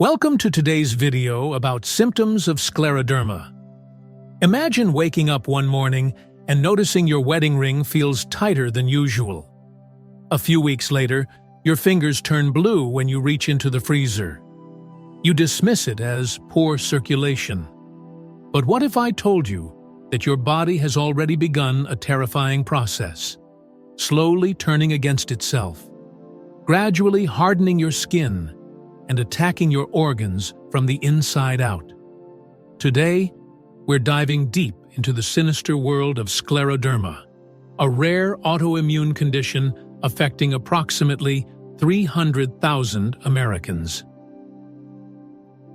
Welcome to today's video about symptoms of scleroderma. Imagine waking up one morning and noticing your wedding ring feels tighter than usual. A few weeks later, your fingers turn blue when you reach into the freezer. You dismiss it as poor circulation. But what if I told you that your body has already begun a terrifying process, slowly turning against itself, gradually hardening your skin, and attacking your organs from the inside out? Today, we're diving deep into the sinister world of scleroderma, a rare autoimmune condition affecting approximately 300,000 Americans.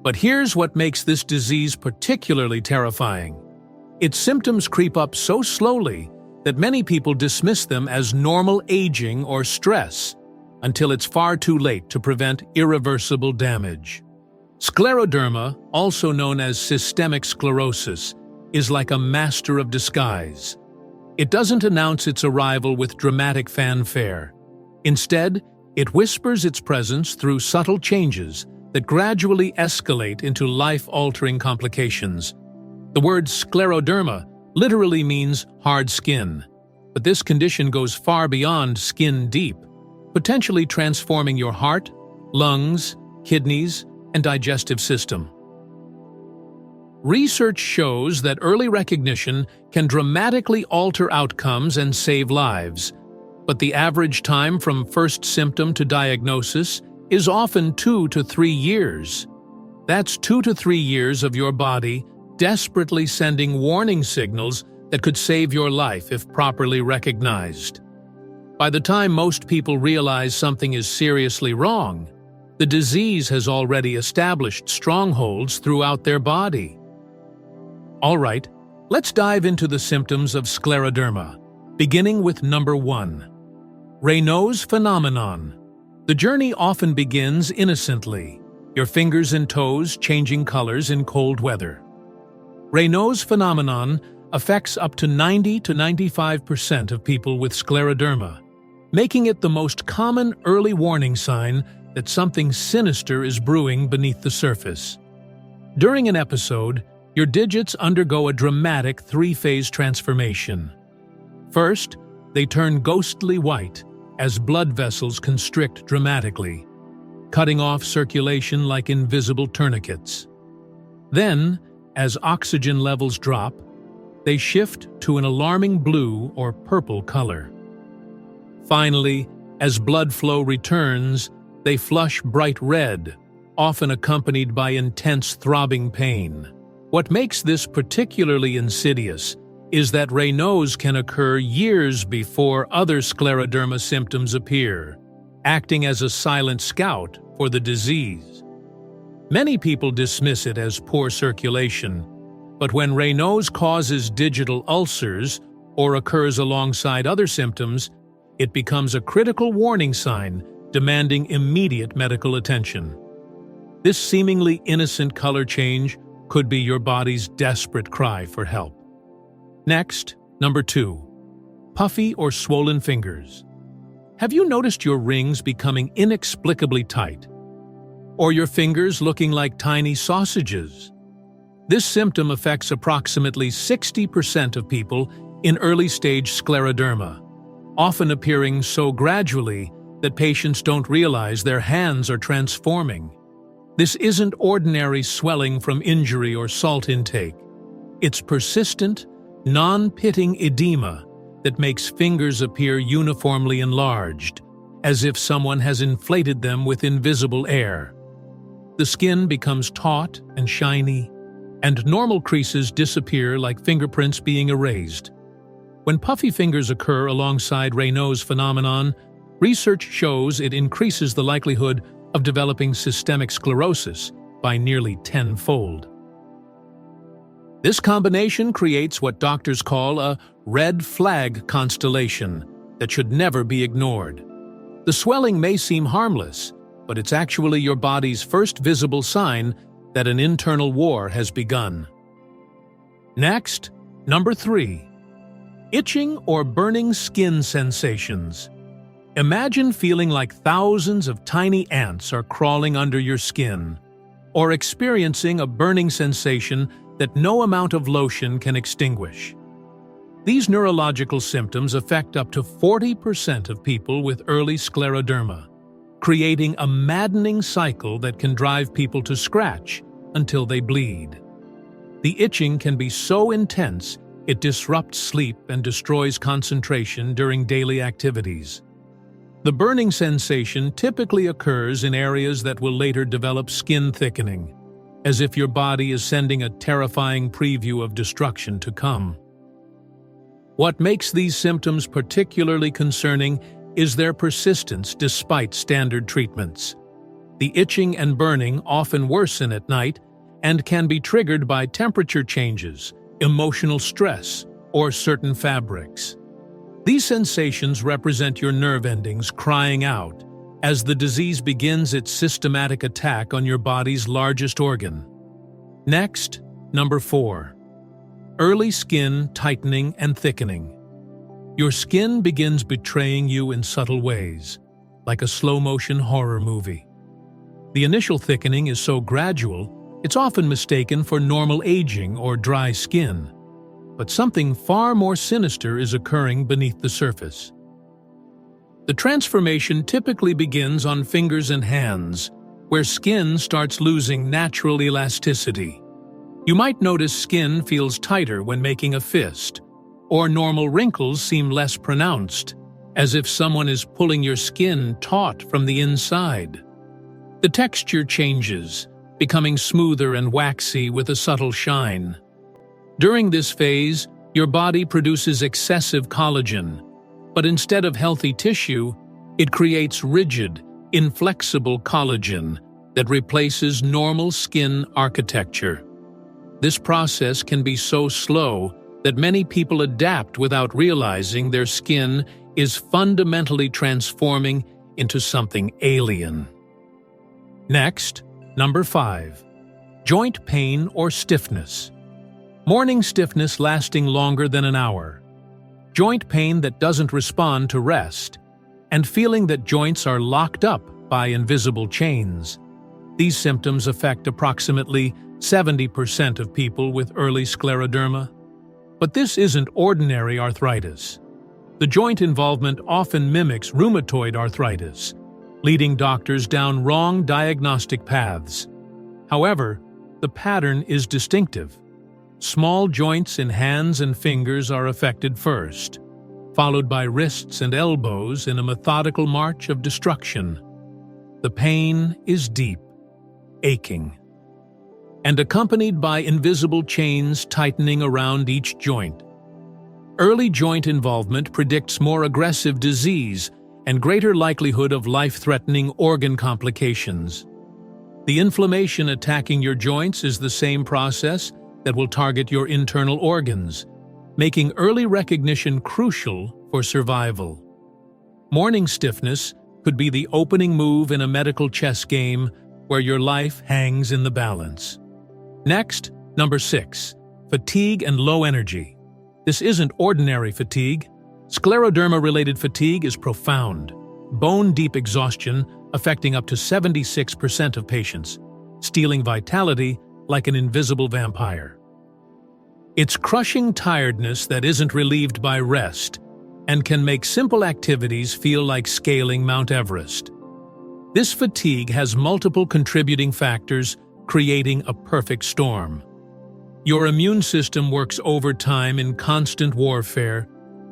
But here's what makes this disease particularly terrifying. Its symptoms creep up so slowly that many people dismiss them as normal aging or stress, until it's far too late to prevent irreversible damage. Scleroderma, also known as systemic sclerosis, is like a master of disguise. It doesn't announce its arrival with dramatic fanfare. Instead, it whispers its presence through subtle changes that gradually escalate into life-altering complications. The word scleroderma literally means hard skin, but this condition goes far beyond skin deep, potentially transforming your heart, lungs, kidneys, and digestive system. Research shows that early recognition can dramatically alter outcomes and save lives, but the average time from first symptom to diagnosis is often 2 to 3 years. That's 2 to 3 years of your body desperately sending warning signals that could save your life if properly recognized. By the time most people realize something is seriously wrong, the disease has already established strongholds throughout their body. All right, let's dive into the symptoms of scleroderma, beginning with number 1, Raynaud's phenomenon. The journey often begins innocently, your fingers and toes changing colors in cold weather. Raynaud's phenomenon affects up to 90 to 95% of people with scleroderma, making it the most common early warning sign that something sinister is brewing beneath the surface. During an episode, your digits undergo a dramatic 3-phase transformation. First, they turn ghostly white as blood vessels constrict dramatically, cutting off circulation like invisible tourniquets. Then, as oxygen levels drop, they shift to an alarming blue or purple color. Finally, as blood flow returns, they flush bright red, often accompanied by intense throbbing pain. What makes this particularly insidious is that Raynaud's can occur years before other scleroderma symptoms appear, acting as a silent scout for the disease. Many people dismiss it as poor circulation, but when Raynaud's causes digital ulcers or occurs alongside other symptoms, it becomes a critical warning sign demanding immediate medical attention. This seemingly innocent color change could be your body's desperate cry for help. Next, number 2, puffy or swollen fingers. Have you noticed your rings becoming inexplicably tight? Or your fingers looking like tiny sausages? This symptom affects approximately 60% of people in early-stage scleroderma, often appearing so gradually that patients don't realize their hands are transforming. This isn't ordinary swelling from injury or salt intake. It's persistent, non-pitting edema that makes fingers appear uniformly enlarged, as if someone has inflated them with invisible air. The skin becomes taut and shiny, and normal creases disappear like fingerprints being erased. When puffy fingers occur alongside Raynaud's phenomenon, research shows it increases the likelihood of developing systemic sclerosis by nearly 10-fold. This combination creates what doctors call a red flag constellation that should never be ignored. The swelling may seem harmless, but it's actually your body's first visible sign that an internal war has begun. Next, number 3, itching or burning skin sensations. Imagine feeling like thousands of tiny ants are crawling under your skin. or experiencing a burning sensation that no amount of lotion can extinguish. These neurological symptoms affect up to 40% of people with early scleroderma, creating a maddening cycle that can drive people to scratch until they bleed. The itching can be so intense it disrupts sleep and destroys concentration during daily activities. The burning sensation typically occurs in areas that will later develop skin thickening, as if your body is sending a terrifying preview of destruction to come. What makes these symptoms particularly concerning is their persistence despite standard treatments. The itching and burning often worsen at night and can be triggered by temperature changes, emotional stress, or certain fabrics. These sensations represent your nerve endings crying out as the disease begins its systematic attack on your body's largest organ. Next, number 4. Early skin tightening and thickening. Your skin begins betraying you in subtle ways, like a slow-motion horror movie. The initial thickening is so gradual, it's often mistaken for normal aging or dry skin. But something far more sinister is occurring beneath the surface. The transformation typically begins on fingers and hands, where skin starts losing natural elasticity. You might notice skin feels tighter when making a fist, or normal wrinkles seem less pronounced, as if someone is pulling your skin taut from the inside. The texture changes, becoming smoother and waxy with a subtle shine. During this phase, your body produces excessive collagen, but instead of healthy tissue, it creates rigid, inflexible collagen that replaces normal skin architecture. This process can be so slow that many people adapt without realizing their skin is fundamentally transforming into something alien. Next, number 5. Joint pain or stiffness. Morning stiffness lasting longer than an hour. Joint pain that doesn't respond to rest, and feeling that joints are locked up by invisible chains. These symptoms affect approximately 70% of people with early scleroderma. But this isn't ordinary arthritis. The joint involvement often mimics rheumatoid arthritis, leading doctors down wrong diagnostic paths. However, the pattern is distinctive. Small joints in hands and fingers are affected first, followed by wrists and elbows in a methodical march of destruction. The pain is deep, aching, and accompanied by invisible chains tightening around each joint. Early joint involvement predicts more aggressive disease and greater likelihood of life-threatening organ complications. The inflammation attacking your joints is the same process that will target your internal organs, making early recognition crucial for survival. Morning stiffness could be the opening move in a medical chess game where your life hangs in the balance. Next, number 6. Fatigue and low energy. This isn't ordinary fatigue. Scleroderma-related fatigue is profound, bone-deep exhaustion affecting up to 76% of patients, stealing vitality like an invisible vampire. It's crushing tiredness that isn't relieved by rest and can make simple activities feel like scaling Mount Everest. This fatigue has multiple contributing factors, creating a perfect storm. Your immune system works overtime in constant warfare,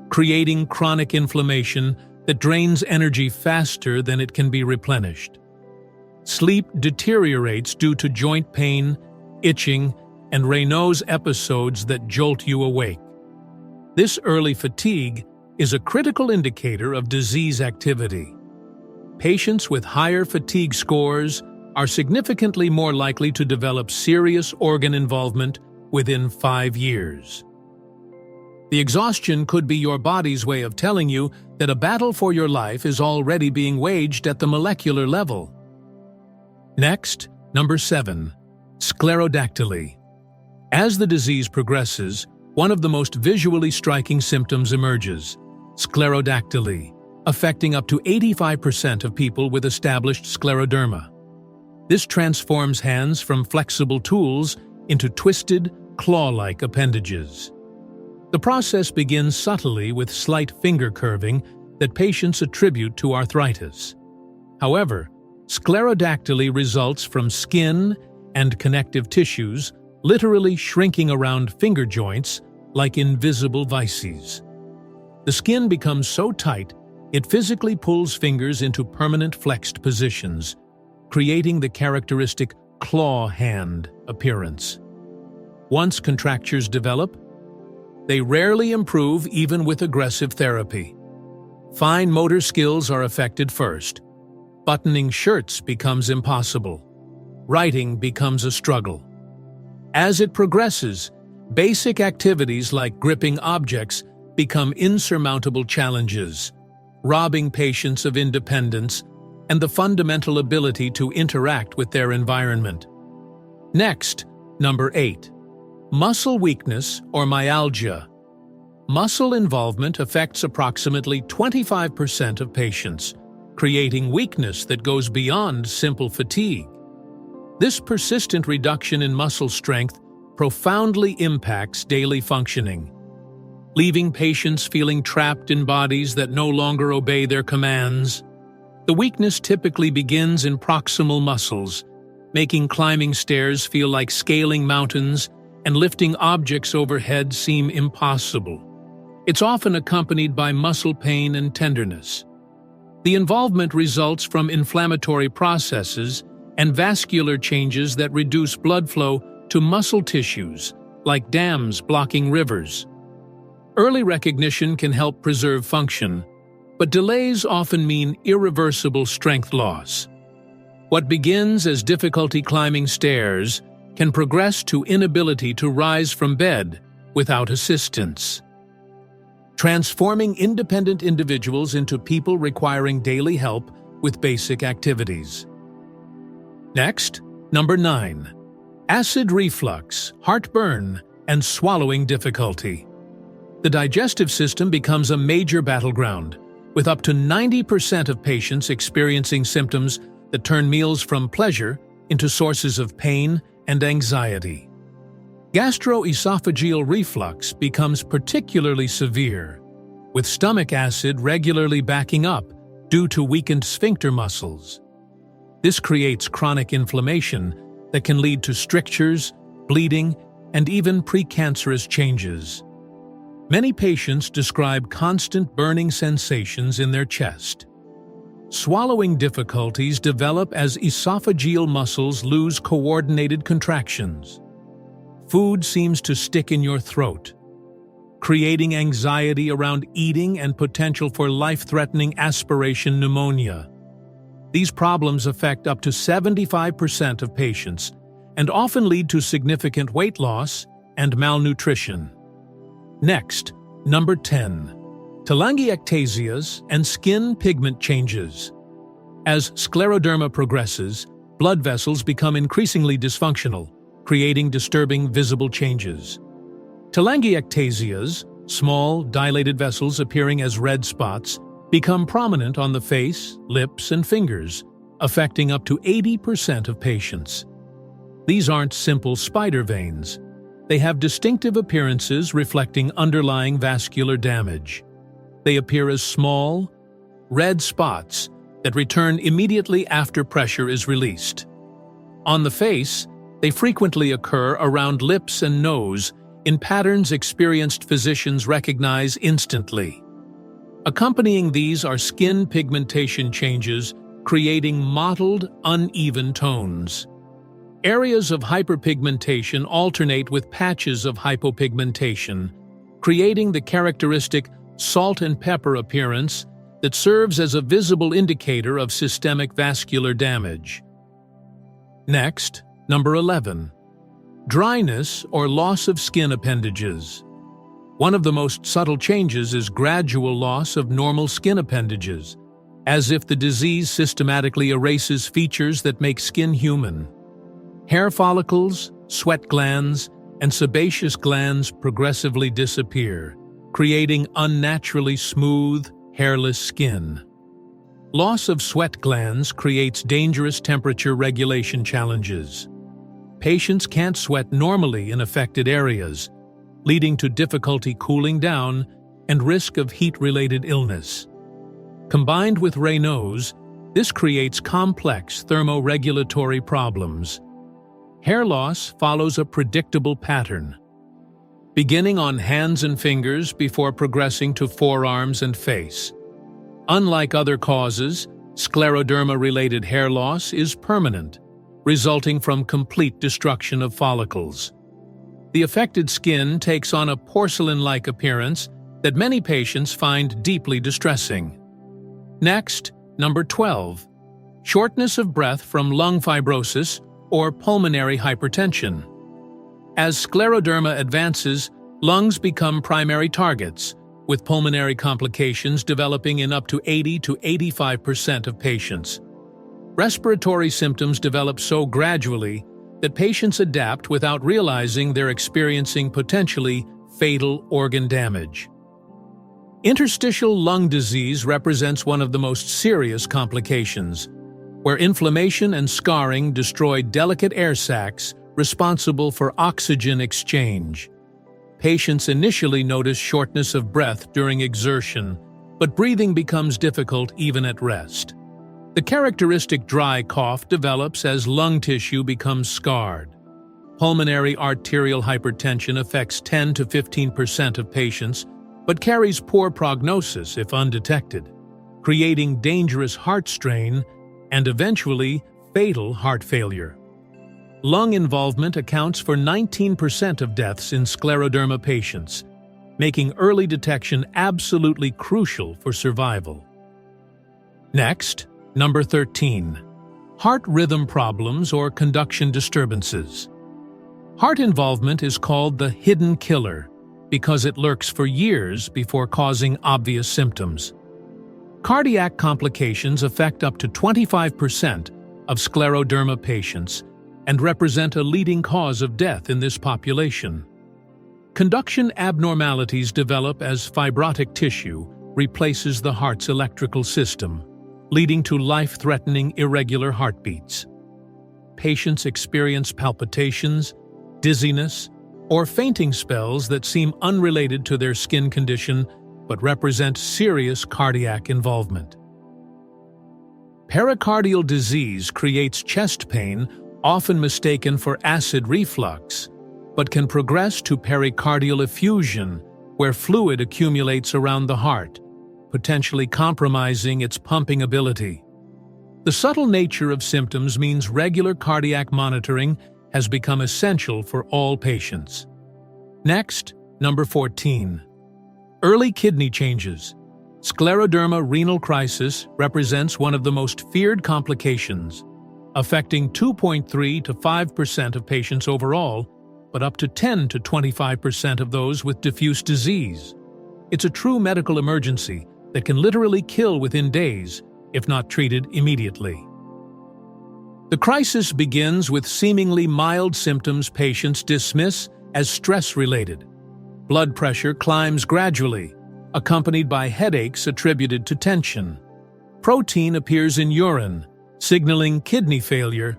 creating chronic inflammation that drains energy faster than it can be replenished. Sleep deteriorates due to joint pain, itching, and Raynaud's episodes that jolt you awake. This early fatigue is a critical indicator of disease activity. Patients with higher fatigue scores are significantly more likely to develop serious organ involvement within 5 years. The exhaustion could be your body's way of telling you that a battle for your life is already being waged at the molecular level. Next, number 7. Sclerodactyly. As the disease progresses, one of the most visually striking symptoms emerges: sclerodactyly, affecting up to 85% of people with established scleroderma. This transforms hands from flexible tools into twisted, claw-like appendages. The process begins subtly with slight finger curving that patients attribute to arthritis. However, sclerodactyly results from skin and connective tissues literally shrinking around finger joints like invisible vices. The skin becomes so tight, it physically pulls fingers into permanent flexed positions, creating the characteristic claw hand appearance. Once contractures develop, they rarely improve even with aggressive therapy. Fine motor skills are affected first. Buttoning shirts becomes impossible. Writing becomes a struggle. As it progresses, basic activities like gripping objects become insurmountable challenges, robbing patients of independence and the fundamental ability to interact with their environment. Next, number 8. Muscle weakness or myalgia. Muscle involvement affects approximately 25% of patients, creating weakness that goes beyond simple fatigue. This persistent reduction in muscle strength profoundly impacts daily functioning, leaving patients feeling trapped in bodies that no longer obey their commands. The weakness typically begins in proximal muscles, making climbing stairs feel like scaling mountains and lifting objects overhead seem impossible. It's often accompanied by muscle pain and tenderness. The involvement results from inflammatory processes and vascular changes that reduce blood flow to muscle tissues, like dams blocking rivers. Early recognition can help preserve function, but delays often mean irreversible strength loss. What begins as difficulty climbing stairs can progress to inability to rise from bed without assistance, transforming independent individuals into people requiring daily help with basic activities. Next, number 9. Acid reflux, heartburn, and swallowing difficulty. The digestive system becomes a major battleground, with up to 90% of patients experiencing symptoms that turn meals from pleasure into sources of pain and anxiety. Gastroesophageal reflux becomes particularly severe, with stomach acid regularly backing up due to weakened sphincter muscles. This creates chronic inflammation that can lead to strictures, bleeding, and even precancerous changes. Many patients describe constant burning sensations in their chest. Swallowing difficulties develop as esophageal muscles lose coordinated contractions. Food seems to stick in your throat, creating anxiety around eating and potential for life-threatening aspiration pneumonia. These problems affect up to 75% of patients and often lead to significant weight loss and malnutrition. Next, number 10. Telangiectasias and skin pigment changes. As scleroderma progresses, blood vessels become increasingly dysfunctional, creating disturbing visible changes. Telangiectasias, small, dilated vessels appearing as red spots, become prominent on the face, lips, and fingers, affecting up to 80% of patients. These aren't simple spider veins. They have distinctive appearances reflecting underlying vascular damage. They appear as small, red spots that return immediately after pressure is released. On the face, they frequently occur around lips and nose in patterns experienced physicians recognize instantly. Accompanying these are skin pigmentation changes, creating mottled, uneven tones. Areas of hyperpigmentation alternate with patches of hypopigmentation, creating the characteristic salt and pepper appearance that serves as a visible indicator of systemic vascular damage. Next, number 11. Dryness or loss of skin appendages. One of the most subtle changes is gradual loss of normal skin appendages, as if the disease systematically erases features that make skin human. Hair follicles, sweat glands, and sebaceous glands progressively disappear, creating unnaturally smooth, hairless skin. Loss of sweat glands creates dangerous temperature regulation challenges. Patients can't sweat normally in affected areas, leading to difficulty cooling down and risk of heat-related illness. Combined with Raynaud's, this creates complex thermoregulatory problems. Hair loss follows a predictable pattern, beginning on hands and fingers before progressing to forearms and face. Unlike other causes, scleroderma-related hair loss is permanent, resulting from complete destruction of follicles. The affected skin takes on a porcelain-like appearance that many patients find deeply distressing. Next, number 12. Shortness of breath from lung fibrosis or pulmonary hypertension. As scleroderma advances, lungs become primary targets, with pulmonary complications developing in up to 80 to 85% of patients. Respiratory symptoms develop so gradually that patients adapt without realizing they're experiencing potentially fatal organ damage. Interstitial lung disease represents one of the most serious complications, where inflammation and scarring destroy delicate air sacs responsible for oxygen exchange. Patients initially notice shortness of breath during exertion, but breathing becomes difficult even at rest. The characteristic dry cough develops as lung tissue becomes scarred. Pulmonary arterial hypertension affects 10 to 15% of patients, but carries poor prognosis if undetected, creating dangerous heart strain and eventually fatal heart failure. Lung involvement accounts for 19% of deaths in scleroderma patients, making early detection absolutely crucial for survival. Next, number 13. Heart rhythm problems or conduction disturbances. Heart involvement is called the hidden killer because it lurks for years before causing obvious symptoms. Cardiac complications affect up to 25% of scleroderma patients and represent a leading cause of death in this population. Conduction abnormalities develop as fibrotic tissue replaces the heart's electrical system, leading to life-threatening irregular heartbeats. Patients experience palpitations, dizziness, or fainting spells that seem unrelated to their skin condition but represent serious cardiac involvement. Pericardial disease creates chest pain, often mistaken for acid reflux, but can progress to pericardial effusion, where fluid accumulates around the heart, potentially compromising its pumping ability. The subtle nature of symptoms means regular cardiac monitoring has become essential for all patients. Next, number 14. Early kidney changes. Scleroderma renal crisis represents one of the most feared complications, affecting 2.3 to 5% of patients overall, but up to 10 to 25% of those with diffuse disease. It's a true medical emergency that can literally kill within days, if not treated immediately. The crisis begins with seemingly mild symptoms patients dismiss as stress-related. Blood pressure climbs gradually, accompanied by headaches attributed to tension. Protein appears in urine, signaling kidney failure,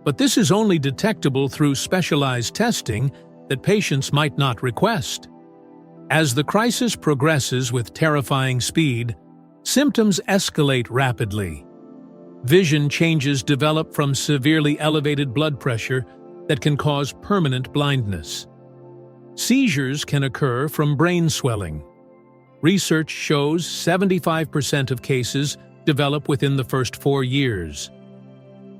but this is only detectable through specialized testing that patients might not request. As the crisis progresses with terrifying speed, symptoms escalate rapidly. Vision changes develop from severely elevated blood pressure that can cause permanent blindness. Seizures can occur from brain swelling. Research shows 75% of cases develop within the first 4 years,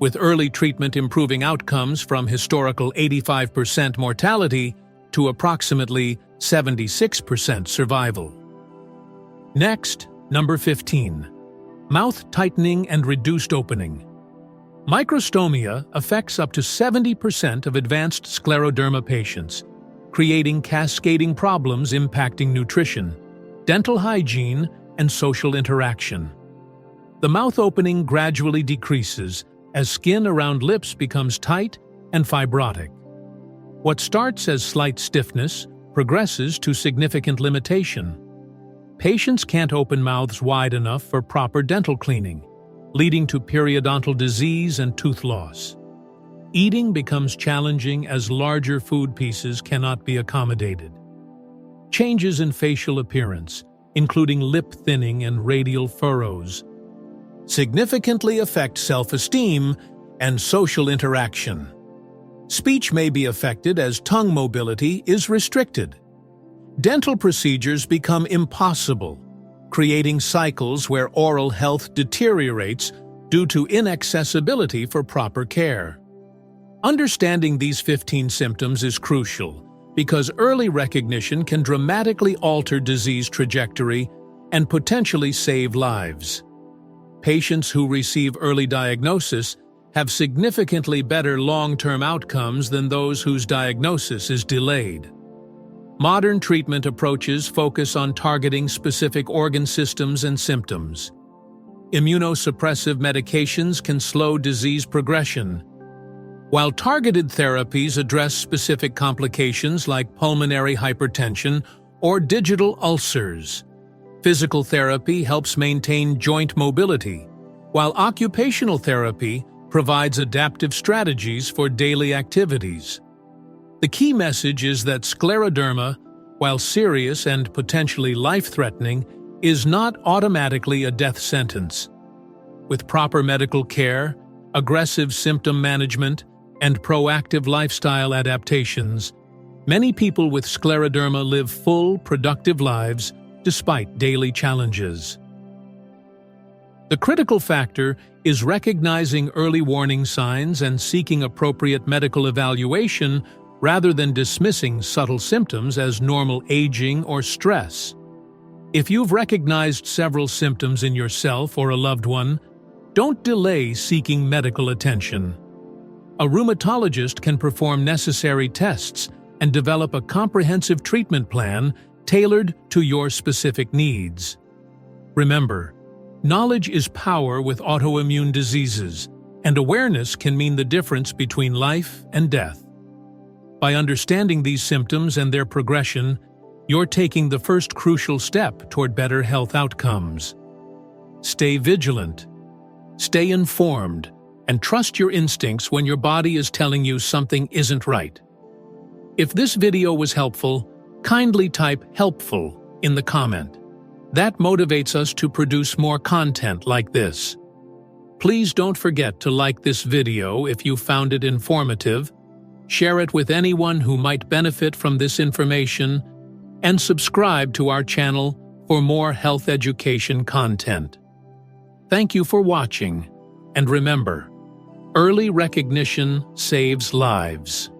with early treatment improving outcomes from historical 85% mortality to approximately 76% survival. Next, number 15. Mouth tightening and reduced opening. Microstomia affects up to 70% of advanced scleroderma patients, creating cascading problems impacting nutrition, dental hygiene, and social interaction. The mouth opening gradually decreases as skin around lips becomes tight and fibrotic. What starts as slight stiffness progresses to significant limitation. Patients can't open mouths wide enough for proper dental cleaning, leading to periodontal disease and tooth loss. Eating becomes challenging as larger food pieces cannot be accommodated. Changes in facial appearance, including lip thinning and radial furrows, significantly affect self-esteem and social interaction. Speech may be affected as tongue mobility is restricted. Dental procedures become impossible, creating cycles where oral health deteriorates due to inaccessibility for proper care. Understanding these 15 symptoms is crucial because early recognition can dramatically alter disease trajectory and potentially save lives. Patients who receive early diagnosis have significantly better long-term outcomes than those whose diagnosis is delayed. Modern treatment approaches focus on targeting specific organ systems and symptoms. Immunosuppressive medications can slow disease progression, while targeted therapies address specific complications like pulmonary hypertension or digital ulcers. Physical therapy helps maintain joint mobility, while occupational therapy provides adaptive strategies for daily activities. The key message is that scleroderma, while serious and potentially life-threatening, is not automatically a death sentence. With proper medical care, aggressive symptom management, and proactive lifestyle adaptations, many people with scleroderma live full, productive lives despite daily challenges. The critical factor is recognizing early warning signs and seeking appropriate medical evaluation rather than dismissing subtle symptoms as normal aging or stress. If you've recognized several symptoms in yourself or a loved one, don't delay seeking medical attention. A rheumatologist can perform necessary tests and develop a comprehensive treatment plan tailored to your specific needs. Remember, knowledge is power with autoimmune diseases, and awareness can mean the difference between life and death. By understanding these symptoms and their progression, you're taking the first crucial step toward better health outcomes. Stay vigilant, stay informed, and trust your instincts when your body is telling you something isn't right. If this video was helpful, kindly type "helpful" in the comment. That motivates us to produce more content like this. Please don't forget to like this video if you found it informative, share it with anyone who might benefit from this information, and subscribe to our channel for more health education content. Thank you for watching, and remember, early recognition saves lives.